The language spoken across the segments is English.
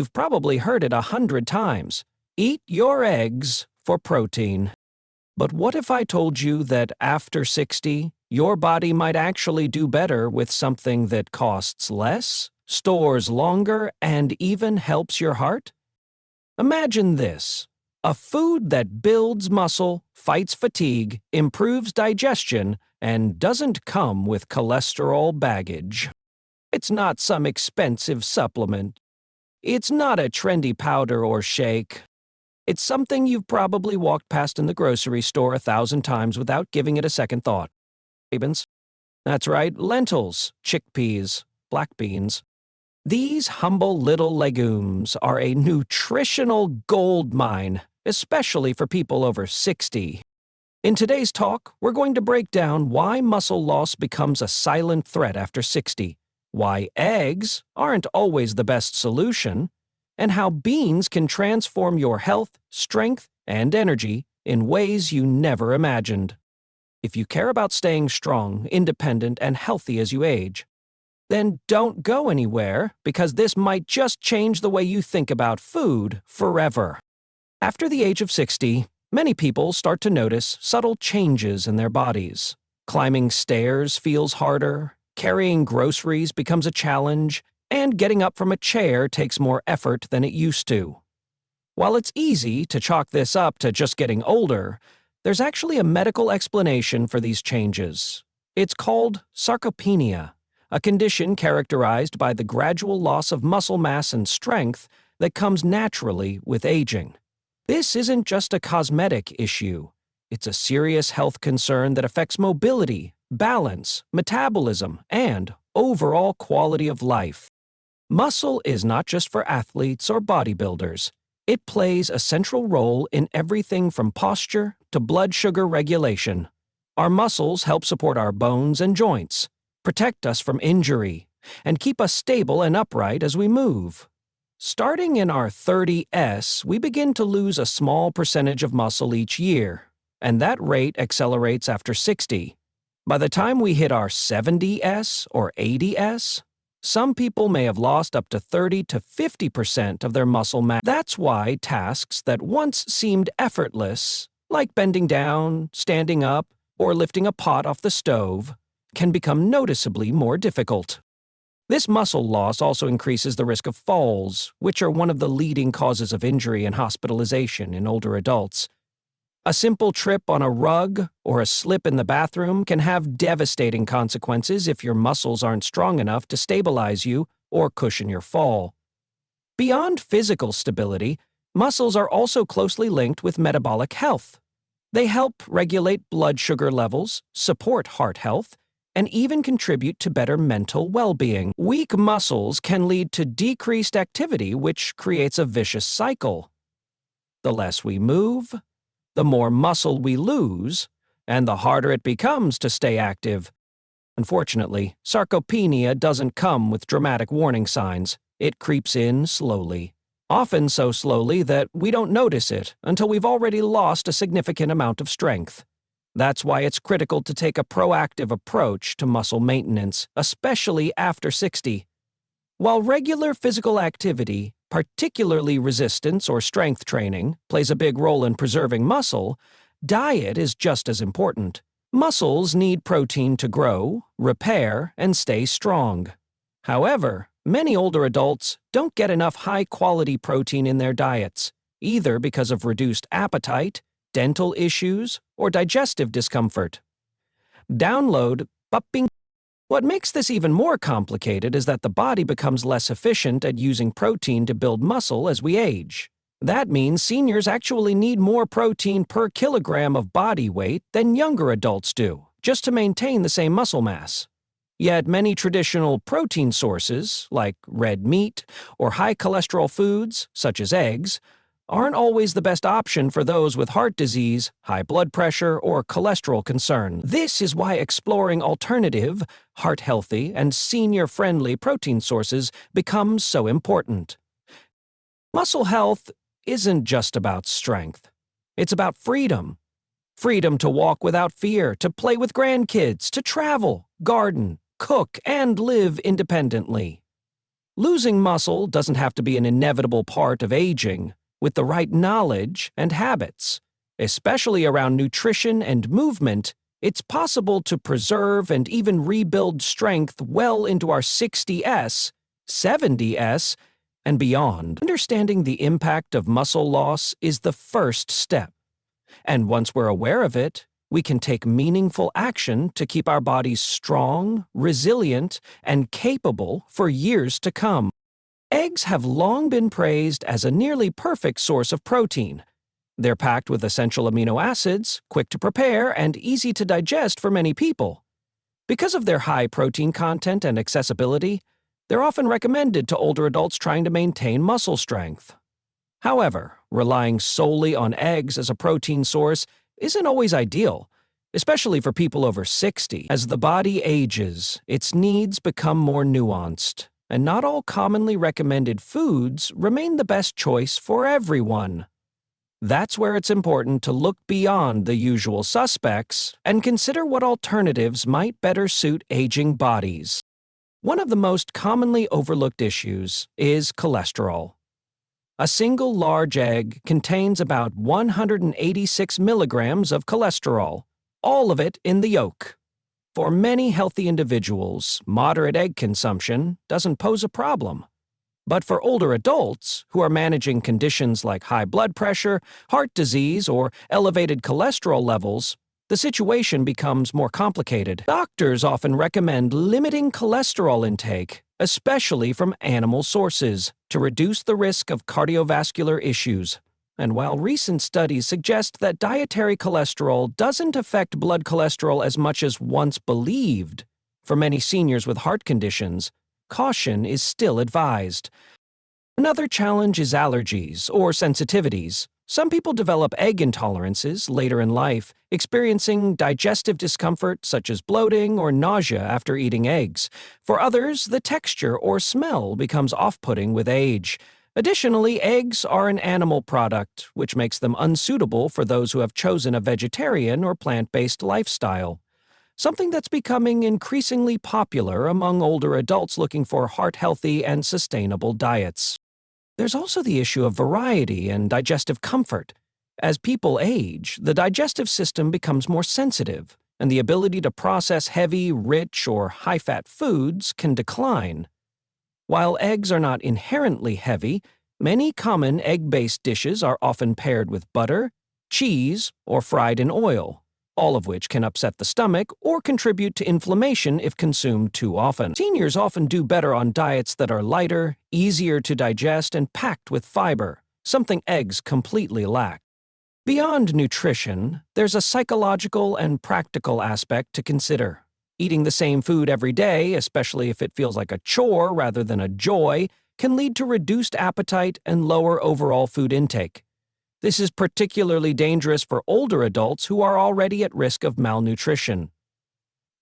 You've probably heard it 100 times. Eat your eggs for protein. But what if I told you that after 60, your body might actually do better with something that costs less, stores longer, and even helps your heart? Imagine this: a food that builds muscle, fights fatigue, improves digestion, and doesn't come with cholesterol baggage. It's not some expensive supplement. It's not a trendy powder or shake. It's something you've probably walked past in the grocery store 1,000 times without giving it a second thought. Ravens. That's right, lentils, chickpeas, black beans. These humble little legumes are a nutritional gold mine, especially for people over 60. In today's talk, we're going to break down why muscle loss becomes a silent threat after 60, why eggs aren't always the best solution, and how beans can transform your health, strength, and energy in ways you never imagined. If you care about staying strong, independent, and healthy as you age, then don't go anywhere, because this might just change the way you think about food forever. After the age of 60, many people start to notice subtle changes in their bodies. Climbing stairs feels harder, carrying groceries becomes a challenge, and getting up from a chair takes more effort than it used to. While it's easy to chalk this up to just getting older, there's actually a medical explanation for these changes. It's called sarcopenia, a condition characterized by the gradual loss of muscle mass and strength that comes naturally with aging. This isn't just a cosmetic issue. It's a serious health concern that affects mobility, balance, metabolism, and overall quality of life. Muscle is not just for athletes or bodybuilders. It plays a central role in everything from posture to blood sugar regulation. Our muscles help support our bones and joints, protect us from injury, and keep us stable and upright as we move. Starting in our 30s, we begin to lose a small percentage of muscle each year, and that rate accelerates after 60. By the time we hit our 70s or 80s, some people may have lost up to 30 to 50% of their muscle mass. That's why tasks that once seemed effortless, like bending down, standing up, or lifting a pot off the stove, can become noticeably more difficult. This muscle loss also increases the risk of falls, which are one of the leading causes of injury and hospitalization in older adults. A simple trip on a rug or a slip in the bathroom can have devastating consequences if your muscles aren't strong enough to stabilize you or cushion your fall. Beyond physical stability, muscles are also closely linked with metabolic health. They help regulate blood sugar levels, support heart health, and even contribute to better mental well-being. Weak muscles can lead to decreased activity, which creates a vicious cycle. The less we move, the more muscle we lose, and the harder it becomes to stay active. Unfortunately, sarcopenia doesn't come with dramatic warning signs. It creeps in slowly, often so slowly that we don't notice it until we've already lost a significant amount of strength. That's why it's critical to take a proactive approach to muscle maintenance, especially after 60. While regular physical activity, particularly resistance or strength training, plays a big role in preserving muscle, diet is just as important. Muscles need protein to grow, repair, and stay strong. However, many older adults don't get enough high-quality protein in their diets, either because of reduced appetite, dental issues, or digestive discomfort. Download Pupping. What makes this even more complicated is that the body becomes less efficient at using protein to build muscle as we age. That means seniors actually need more protein per kilogram of body weight than younger adults do, just to maintain the same muscle mass. Yet many traditional protein sources, like red meat or high cholesterol foods, such as eggs, aren't always the best option for those with heart disease, high blood pressure, or cholesterol concern. This is why exploring alternative, heart-healthy, and senior-friendly protein sources becomes so important. Muscle health isn't just about strength. It's about freedom. Freedom to walk without fear, to play with grandkids, to travel, garden, cook, and live independently. Losing muscle doesn't have to be an inevitable part of aging. With the right knowledge and habits, especially around nutrition and movement, it's possible to preserve and even rebuild strength well into our 60s, 70s, and beyond. Understanding the impact of muscle loss is the first step. And once we're aware of it, we can take meaningful action to keep our bodies strong, resilient, and capable for years to come. Eggs have long been praised as a nearly perfect source of protein. They're packed with essential amino acids, quick to prepare, and easy to digest for many people. Because of their high protein content and accessibility, they're often recommended to older adults trying to maintain muscle strength. However, relying solely on eggs as a protein source isn't always ideal, especially for people over 60. As the body ages, its needs become more nuanced, and not all commonly recommended foods remain the best choice for everyone. That's where it's important to look beyond the usual suspects and consider what alternatives might better suit aging bodies. One of the most commonly overlooked issues is cholesterol. A single large egg contains about 186 milligrams of cholesterol, all of it in the yolk. For many healthy individuals, moderate egg consumption doesn't pose a problem. But for older adults who are managing conditions like high blood pressure, heart disease, or elevated cholesterol levels, the situation becomes more complicated. Doctors often recommend limiting cholesterol intake, especially from animal sources, to reduce the risk of cardiovascular issues. And while recent studies suggest that dietary cholesterol doesn't affect blood cholesterol as much as once believed, for many seniors with heart conditions, caution is still advised. Another challenge is allergies or sensitivities. Some people develop egg intolerances later in life, experiencing digestive discomfort such as bloating or nausea after eating eggs. For others, the texture or smell becomes off-putting with age. Additionally, eggs are an animal product, which makes them unsuitable for those who have chosen a vegetarian or plant-based lifestyle, something that's becoming increasingly popular among older adults looking for heart-healthy and sustainable diets. There's also the issue of variety and digestive comfort. As people age, the digestive system becomes more sensitive, and the ability to process heavy, rich, or high-fat foods can decline. While eggs are not inherently heavy, many common egg-based dishes are often paired with butter, cheese, or fried in oil, all of which can upset the stomach or contribute to inflammation if consumed too often. Seniors often do better on diets that are lighter, easier to digest, and packed with fiber, something eggs completely lack. Beyond nutrition, there's a psychological and practical aspect to consider. Eating the same food every day, especially if it feels like a chore rather than a joy, can lead to reduced appetite and lower overall food intake. This is particularly dangerous for older adults who are already at risk of malnutrition.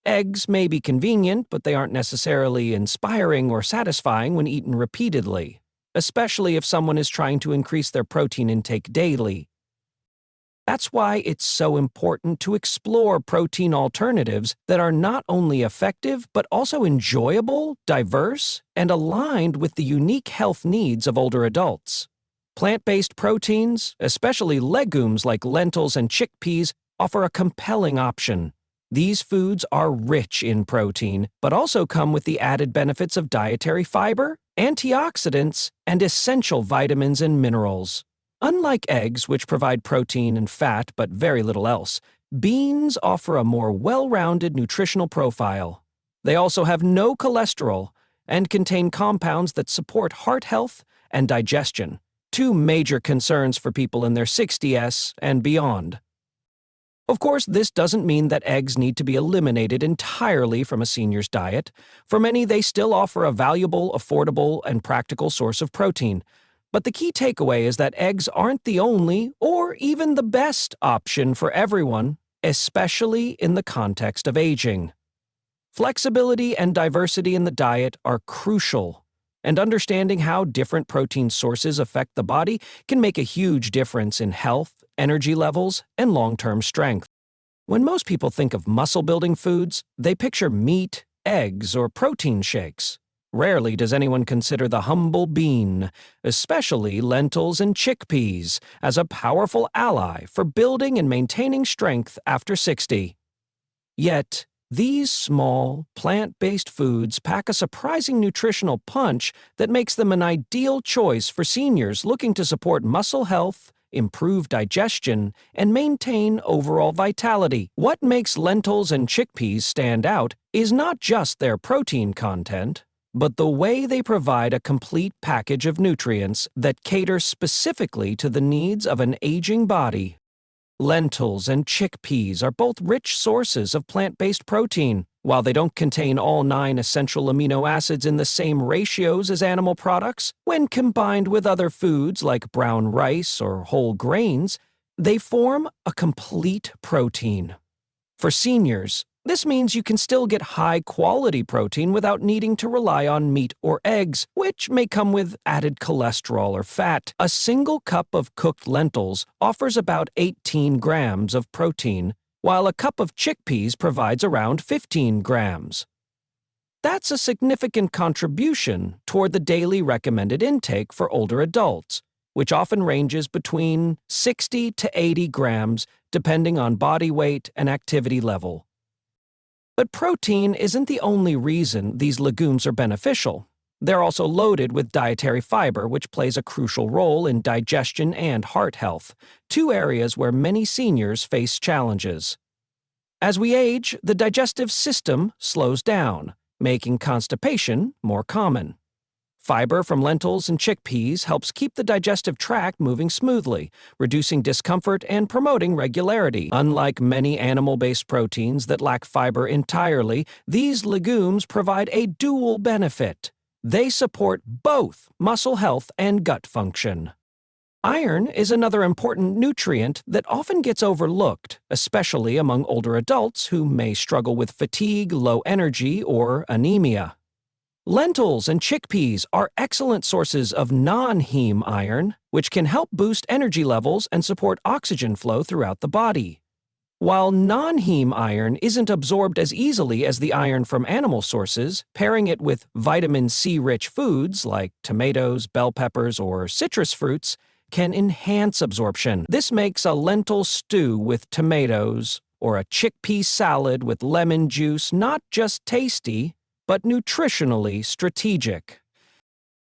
Eggs may be convenient, but they aren't necessarily inspiring or satisfying when eaten repeatedly, especially if someone is trying to increase their protein intake daily. That's why it's so important to explore protein alternatives that are not only effective but also enjoyable, diverse, and aligned with the unique health needs of older adults. Plant-based proteins, especially legumes like lentils and chickpeas, offer a compelling option. These foods are rich in protein, but also come with the added benefits of dietary fiber, antioxidants, and essential vitamins and minerals. Unlike eggs, which provide protein and fat but very little else, beans offer a more well-rounded nutritional profile. They also have no cholesterol and contain compounds that support heart health and digestion, two major concerns for people in their 60s and beyond. Of course, this doesn't mean that eggs need to be eliminated entirely from a senior's diet. For many, they still offer a valuable, affordable, and practical source of protein. But the key takeaway is that eggs aren't the only or even the best option for everyone, especially in the context of aging. Flexibility and diversity in the diet are crucial, and understanding how different protein sources affect the body can make a huge difference in health, energy levels, and long-term strength. When most people think of muscle-building foods, they picture meat, eggs, or protein shakes. Rarely does anyone consider the humble bean, especially lentils and chickpeas, as a powerful ally for building and maintaining strength after 60. Yet, these small, plant-based foods pack a surprising nutritional punch that makes them an ideal choice for seniors looking to support muscle health, improve digestion, and maintain overall vitality. What makes lentils and chickpeas stand out is not just their protein content, but the way they provide a complete package of nutrients that cater specifically to the needs of an aging body. Lentils and chickpeas are both rich sources of plant-based protein. While they don't contain all 9 essential amino acids in the same ratios as animal products, when combined with other foods like brown rice or whole grains, they form a complete protein. For seniors, this means you can still get high-quality protein without needing to rely on meat or eggs, which may come with added cholesterol or fat. A single cup of cooked lentils offers about 18 grams of protein, while a cup of chickpeas provides around 15 grams. That's a significant contribution toward the daily recommended intake for older adults, which often ranges between 60 to 80 grams depending on body weight and activity level. But protein isn't the only reason these legumes are beneficial. They're also loaded with dietary fiber, which plays a crucial role in digestion and heart health, 2 areas where many seniors face challenges. As we age, the digestive system slows down, making constipation more common. Fiber from lentils and chickpeas helps keep the digestive tract moving smoothly, reducing discomfort and promoting regularity. Unlike many animal-based proteins that lack fiber entirely, these legumes provide a dual benefit. They support both muscle health and gut function. Iron is another important nutrient that often gets overlooked, especially among older adults who may struggle with fatigue, low energy, or anemia. Lentils and chickpeas are excellent sources of non-heme iron, which can help boost energy levels and support oxygen flow throughout the body. While non-heme iron isn't absorbed as easily as the iron from animal sources, pairing it with vitamin C-rich foods like tomatoes, bell peppers, or citrus fruits can enhance absorption. This makes a lentil stew with tomatoes or a chickpea salad with lemon juice not just tasty, but nutritionally strategic.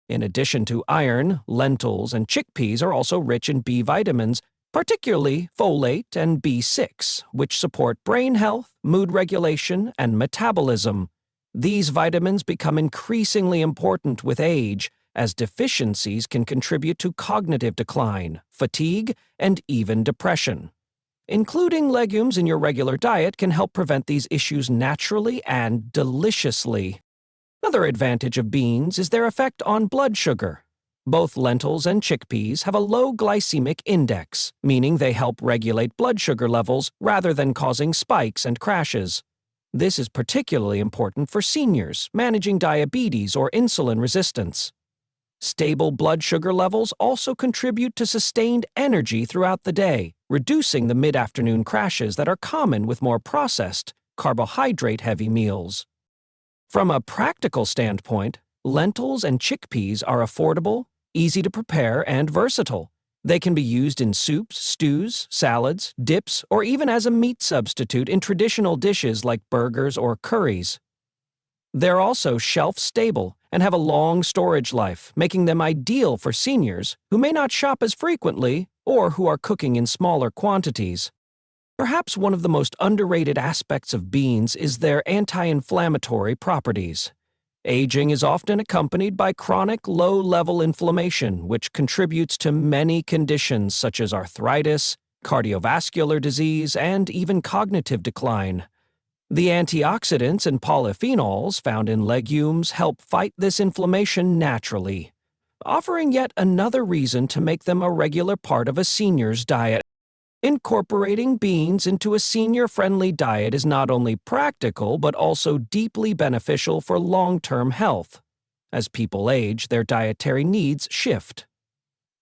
In addition to iron, lentils and chickpeas are also rich in B vitamins, particularly folate and B6, which support brain health, mood regulation, and metabolism. These vitamins become increasingly important with age, as deficiencies can contribute to cognitive decline, fatigue, and even depression. Including legumes in your regular diet can help prevent these issues naturally and deliciously. Another advantage of beans is their effect on blood sugar. Both lentils and chickpeas have a low glycemic index, meaning they help regulate blood sugar levels rather than causing spikes and crashes. This is particularly important for seniors managing diabetes or insulin resistance. Stable blood sugar levels also contribute to sustained energy throughout the day, reducing the mid-afternoon crashes that are common with more processed, carbohydrate-heavy meals. From a practical standpoint, lentils and chickpeas are affordable, easy to prepare, and versatile. They can be used in soups, stews, salads, dips, or even as a meat substitute in traditional dishes like burgers or curries. They're also shelf-stable and have a long storage life, making them ideal for seniors who may not shop as frequently or who are cooking in smaller quantities. Perhaps one of the most underrated aspects of beans is their anti-inflammatory properties. Aging is often accompanied by chronic low-level inflammation, which contributes to many conditions such as arthritis, cardiovascular disease, and even cognitive decline. The antioxidants and polyphenols found in legumes help fight this inflammation naturally, offering yet another reason to make them a regular part of a senior's diet. Incorporating beans into a senior-friendly diet is not only practical but also deeply beneficial for long-term health. As people age, their dietary needs shift.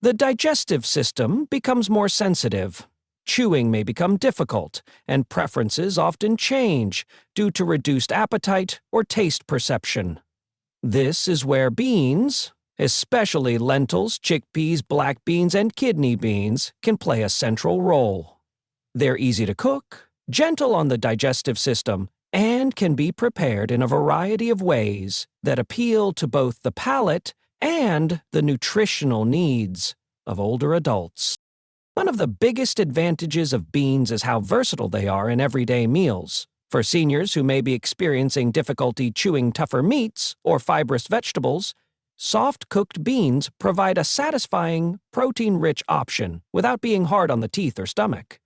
The digestive system becomes more sensitive. Chewing may become difficult, and preferences often change due to reduced appetite or taste perception. This is where beans, especially lentils, chickpeas, black beans, and kidney beans, can play a central role. They're easy to cook, gentle on the digestive system, and can be prepared in a variety of ways that appeal to both the palate and the nutritional needs of older adults. One of the biggest advantages of beans is how versatile they are in everyday meals. For seniors who may be experiencing difficulty chewing tougher meats or fibrous vegetables, soft-cooked beans provide a satisfying, protein-rich option without being hard on the teeth or stomach.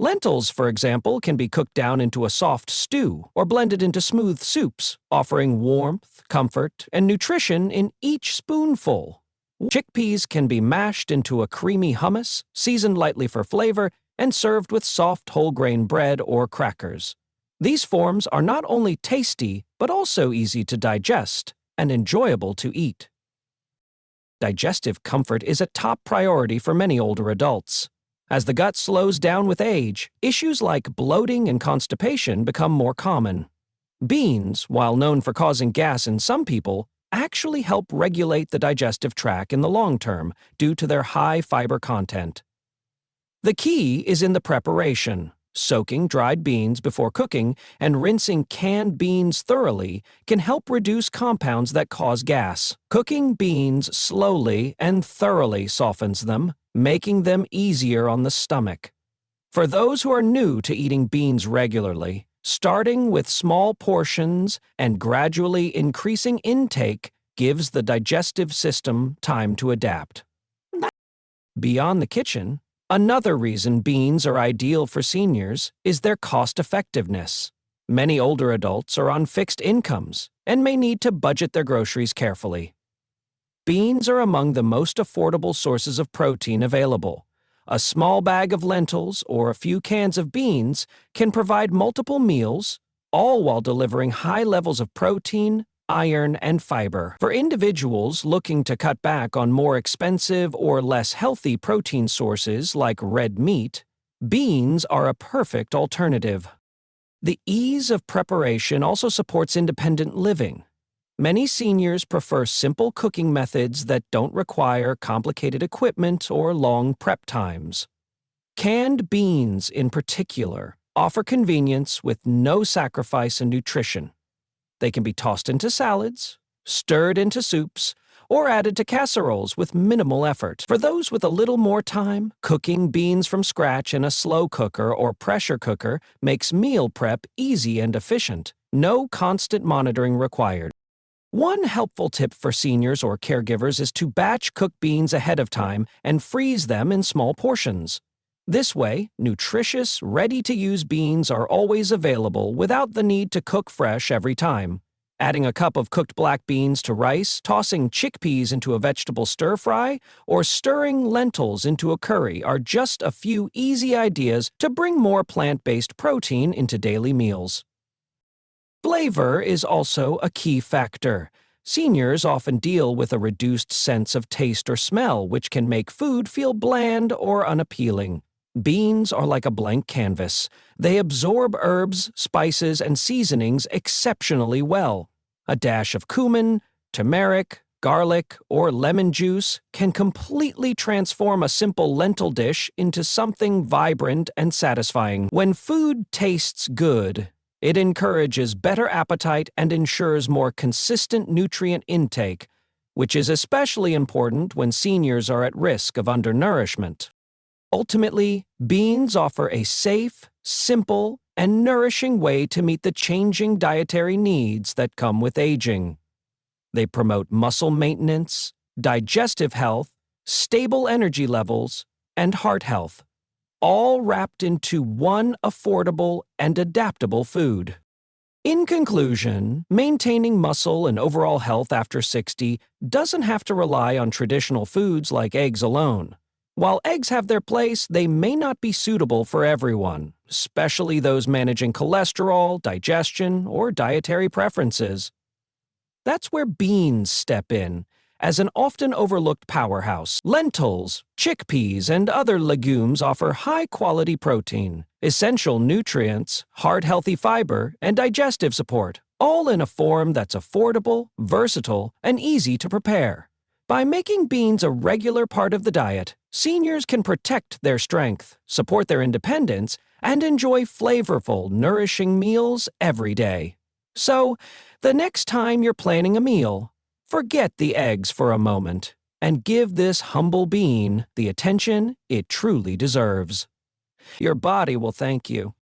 Lentils, for example, can be cooked down into a soft stew or blended into smooth soups, offering warmth, comfort, and nutrition in each spoonful. Chickpeas can be mashed into a creamy hummus, seasoned lightly for flavor, and served with soft whole-grain bread or crackers. These forms are not only tasty, but also easy to digest and enjoyable to eat. Digestive comfort is a top priority for many older adults. As the gut slows down with age, issues like bloating and constipation become more common. Beans, while known for causing gas in some people, actually help regulate the digestive tract in the long term due to their high fiber content. The key is in the preparation. Soaking dried beans before cooking and rinsing canned beans thoroughly can help reduce compounds that cause gas. Cooking beans slowly and thoroughly softens them, making them easier on the stomach. For those who are new to eating beans regularly, starting with small portions and gradually increasing intake gives the digestive system time to adapt. Beyond the kitchen, another reason beans are ideal for seniors is their cost-effectiveness. Many older adults are on fixed incomes and may need to budget their groceries carefully. Beans are among the most affordable sources of protein available. A small bag of lentils or a few cans of beans can provide multiple meals, all while delivering high levels of protein, iron, and fiber. For individuals looking to cut back on more expensive or less healthy protein sources like red meat, beans are a perfect alternative. The ease of preparation also supports independent living. Many seniors prefer simple cooking methods that don't require complicated equipment or long prep times. Canned beans, in particular, offer convenience with no sacrifice in nutrition. They can be tossed into salads, stirred into soups, or added to casseroles with minimal effort. For those with a little more time, cooking beans from scratch in a slow cooker or pressure cooker makes meal prep easy and efficient. No constant monitoring required. One helpful tip for seniors or caregivers is to batch cook beans ahead of time and freeze them in small portions. This way, nutritious, ready-to-use beans are always available without the need to cook fresh every time. Adding a cup of cooked black beans to rice, tossing chickpeas into a vegetable stir-fry, or stirring lentils into a curry are just a few easy ideas to bring more plant-based protein into daily meals. Flavor is also a key factor. Seniors often deal with a reduced sense of taste or smell, which can make food feel bland or unappealing. Beans are like a blank canvas. They absorb herbs, spices, and seasonings exceptionally well. A dash of cumin, turmeric, garlic, or lemon juice can completely transform a simple lentil dish into something vibrant and satisfying. When food tastes good, it encourages better appetite and ensures more consistent nutrient intake, which is especially important when seniors are at risk of undernourishment. Ultimately, beans offer a safe, simple, and nourishing way to meet the changing dietary needs that come with aging. They promote muscle maintenance, digestive health, stable energy levels, and heart health, all wrapped into one affordable and adaptable food. In conclusion, maintaining muscle and overall health after 60 doesn't have to rely on traditional foods like eggs alone. While eggs have their place, they may not be suitable for everyone, especially those managing cholesterol, digestion, or dietary preferences. That's where beans step in. As an often overlooked powerhouse, lentils, chickpeas, and other legumes offer high-quality protein, essential nutrients, heart-healthy fiber, and digestive support, all in a form that's affordable, versatile, and easy to prepare. By making beans a regular part of the diet, seniors can protect their strength, support their independence, and enjoy flavorful, nourishing meals every day. So, the next time you're planning a meal, forget the eggs for a moment and give this humble bean the attention it truly deserves. Your body will thank you.